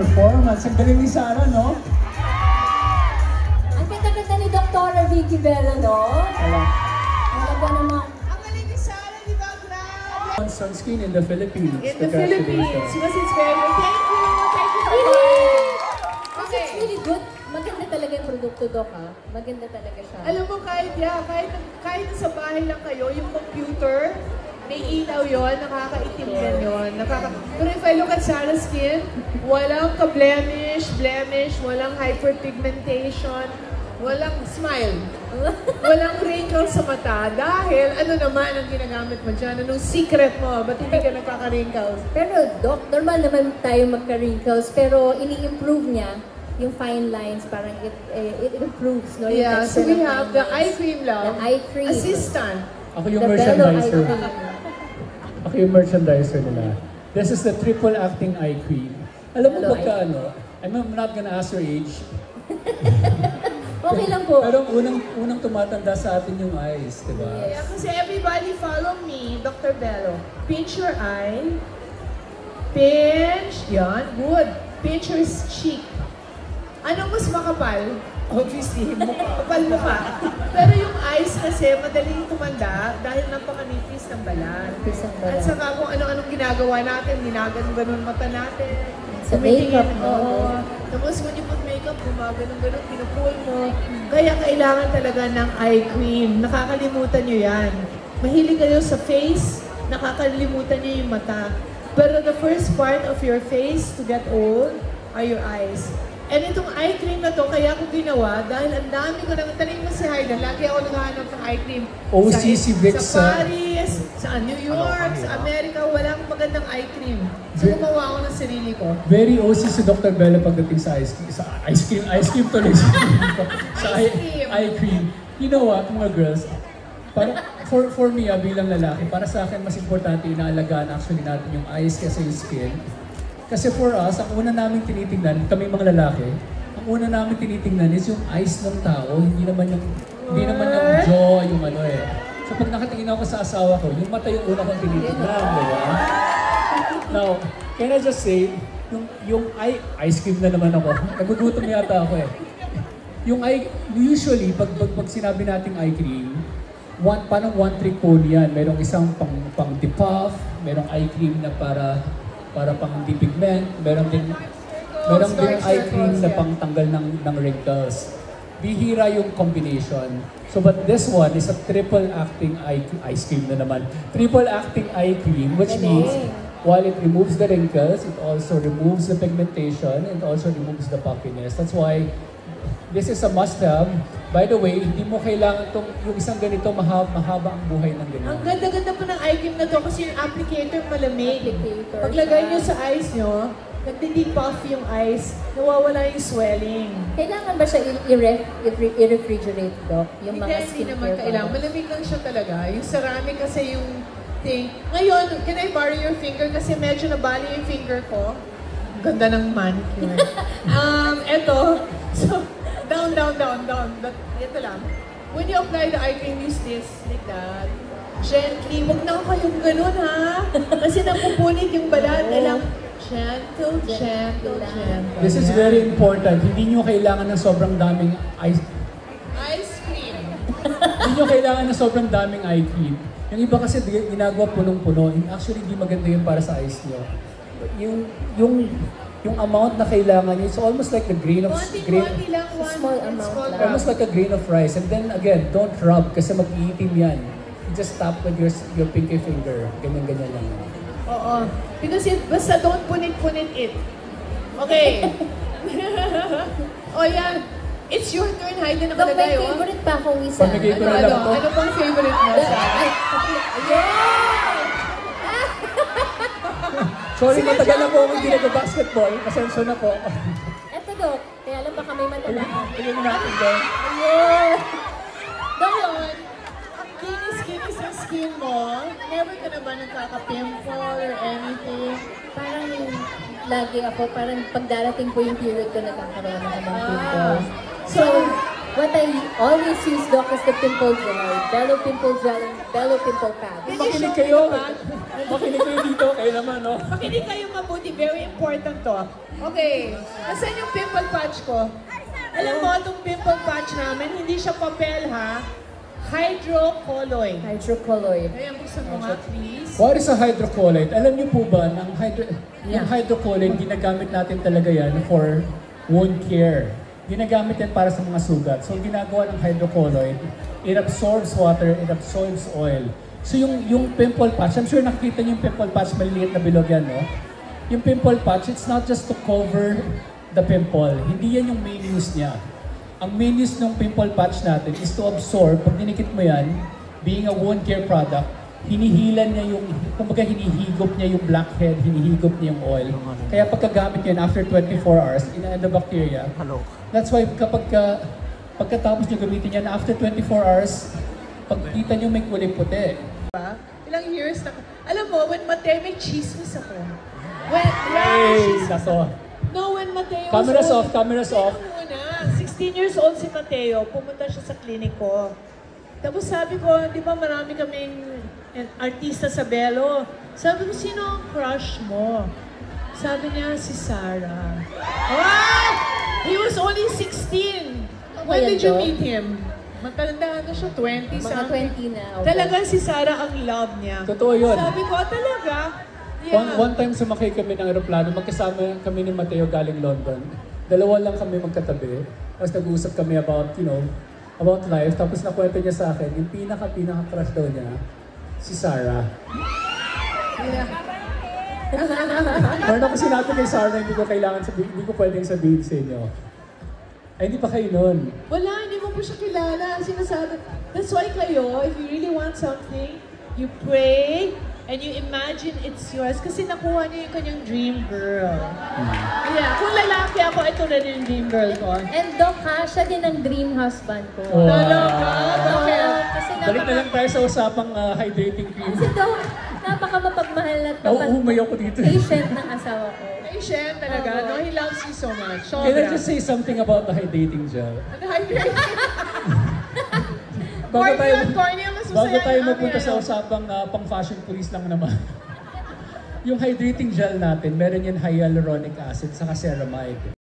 performance. Ang galing ni Sarah, no? Ang ganda-ganda ni Dr. Vicky Bella, no? Talaga naman. Ang galing ni Sarah, di ba? Grabe! On sunscreen in the Philippines. In the Philippines. Was it very good? Thank you! Thank you for Kasi it's really good. Maganda talaga yung produkto, Doc, ha? Maganda talaga siya. Alam mo, kahit sa bahay lang kayo, yung computer, may ilaw yon, nakakaitim yan yun. Pero if I look at Sarah's skin, walang ka-blemish, walang hyperpigmentation, walang smile, walang wrinkles sa mata. Dahil ano naman ang ginagamit mo dyan? Anong secret mo? Ba't hindi ka nagkaka-wrinkles? Pero, Doc, normal naman tayo magka-wrinkles, pero ini-improve niya yung fine lines, parang it improves, no? Yeah, so we have the eye cream lang. The eye cream. Assistant. Ako yung merchandiser. Ako yung merchandiser nila. This is the triple acting eye cream. Alam mo pagka I'm not gonna ask your age. Okay lang po. Pero unang tumatanda sa atin yung eyes, di ba? Yeah, kasi everybody follow me, Dr. Bello. Pinch your eye. Pinch. Yan, good. Pinch your cheek. Anong mas makapal? Obviously, kapal mukha. Pero yung eyes kasi madaling tumanda dahil napakanipis ng balat. At saka kung ano-anong ginagawa natin, ginaganon-ganon mata natin. Sa makeup, oo. Tapos when you put makeup, gumaganon-ganon, pinupull mo. Kaya kailangan talaga ng eye cream. Nakakalimutan nyo yan. Mahilig kayo sa face, nakakalimutan nyo yung mata. Pero the first part of your face to get old are your eyes. And itong eye cream na to, kaya ko ginawa dahil ang dami ko nang tanong mo si Hayden. Lagi ako naghahanap ng eye cream. OCC Vicks sa Paris, sa New York, sa Amerika, walang magandang eye cream. So gumawa ako ng sarili ko. Very OC si Dr. Bella pagdating sa ice cream tuloy. Sa eye cream. You know what, mga girls, para, for me, bilang lalaki, para sa akin, mas importante inaalagaan actually natin yung eyes kaysa yung skin. Kasi for us, ang una namin tinitingnan, kami mga lalaki, ang una namin tinitingnan is yung eyes ng tao, hindi naman yung jaw, yung ano eh. So pag nakatingin ako sa asawa ko, yung mata yung una kong tinitingnan, di ba? Now, can I just say, yung ice cream na naman ako, nagugutom yata ako eh. Yung usually, pag sinabi nating eye cream, parang one trick pony yan. Merong isang pang depuff, merong eye cream na para pang depigment, meron din eye cream na pang tanggal ng wrinkles. Bihira yung combination. So but this one is a triple acting ice cream na naman. Triple acting eye cream, which means while it removes the wrinkles, it also removes the pigmentation, and also removes the puffiness. That's why this is a must-have. By the way, hindi mo kailangan yung isang ganito mahaba ang buhay ng ganito. Ang ganda-ganda po ng eye cream na to kasi yung applicator malamig. Paglagay nyo sa eyes nyo, nagdi-depuff yung eyes, nawawala yung swelling. Kailangan ba siya i-refrigerate, Doc? Yung mga Hindi naman kailangan. Malamig lang siya talaga. Yung ceramic kasi yung thing. Ngayon, can I borrow your finger? Kasi medyo nabali yung finger ko. Ganda ng manicure. Eto. So, down. But, ito lang. When you apply the eye cream, use this, like that. Gently. Huwag na kayong ganun, ha? Kasi napupunit yung balat. Kailangan gentle. This is very important. Hindi nyo kailangan ng sobrang daming ice cream. Hindi nyo kailangan ng sobrang daming eye cream. Yung iba kasi ginagawa punong-puno. Actually, hindi maganda yun para sa eyes nyo. Yung amount na kailangan nyo, it's almost like a grain of small amount lang. Almost like a grain of rice. And then again, don't rub kasi mag-iitim yan. You just tap with your pinky finger. Ganyan lang. Oo. Because basta don't punit it. Okay. Yan. It's your turn, Hayden, na Doc, nakalagay, may favorite pa akong isa. Pamigay ko na lang to. Ano pang favorite mo sa Sorry, matagal na po akong hindi nag-basketball. Pasensya na po. Eto, Doc. Kaya alam baka may mataba. Tingnan natin doon. Ayun! Ngayon, ang kinis-kinis ang skin mo, never ka na ba nagkaka-pimple or anything? Parang lagi ako, parang pagdarating po yung period ko nagkakaroon ng mga pimples. So, What I always use, Doc, is the pimple gel. Bello pimple gel and Bello pimple pad. Makinig kayo. Makinig kayo dito. Kayo naman, no? Makinig kayo mabuti. Very important to. Okay. Nasaan yung pimple patch ko? Alam mo, itong pimple patch namin, hindi siya papel, ha? Hydrocolloid. Hydrocolloid. Ayan, buksan mo nga, please. What is a hydrocolloid? Alam niyo po ba, yung hydrocolloid, ginagamit natin talaga yan for wound care. Ginagamit yan para sa mga sugat. So, ginagawa ng hydrocolloid, it absorbs water, it absorbs oil. So, yung pimple patch, I'm sure nakikita niyo yung pimple patch, maliliit na bilog yan, no? Yung pimple patch, it's not just to cover the pimple. Hindi yan yung main use niya. Ang main use ng pimple patch natin is to absorb, pag dinikit mo yan, being a wound care product, hinihilan niya yung, kumbaga hinihigop niya yung blackhead, hinihigop niya yung oil. Kaya pagkagamit niya after 24 hours, ina-end the bacteria. That's why pagkatapos niyo gamitin yan, after 24 hours, pagkita niyo may kulay puti. Ilang years na, alam mo, when Mateo, may chismis ako. When, Hey, nato. No, when Mateo Cameras off, cameras off. Muna, 16 years old si Mateo, pumunta siya sa klinik ko. Tapos sabi ko, di ba marami kaming artista sa Bello. Sabi ko, sino ang crush mo? Sabi niya, si Sarah. Wow! He was only 16. When did you meet him? Matanda na siya, 20 Mga something. 20 na. Okay. Talagang si Sarah ang love niya. Totoo yun. Sabi ko, talaga? Yeah. One time sumakay kami ng aeroplano, magkasama kami ni Mateo galing London. Dalawa lang kami magkatabi. Tapos nag-uusap kami about, about life. Tapos nakwento niya sa akin, yung pinaka-crush daw niya, si Sarah. Yeah. Meron ako sinabi kay Sarah, hindi ko kailangan sabihin, hindi ko pwedeng sabihin sa inyo. Ay, hindi pa kayo nun. Wala, hindi mo po siya kilala. Sinasabi. That's why kayo, if you really want something, you pray, and you imagine it's yours. Kasi nakuha niya yung kanyang dream girl. Yeah, kung lalaki ako, ito rin yung dream girl ko. And Doc, ha, siya din ang dream husband ko. Wow. Talaga? Bakit? Kasi Balik na lang tayo sa usapang hydrating cream. Kasi Doc, napaka mapagmahal at Nauumay ako dito. patient ng asawa ko. Patient talaga. No, he loves you so much. Can I Sobra. just say something about the hydrating gel? Hydrating. Bago Corny ang bago masusaya tayo namin, mapunta sa ano? usapang pang fashion police lang naman. Yung hydrating gel natin, meron yan hyaluronic acid sa ceramide.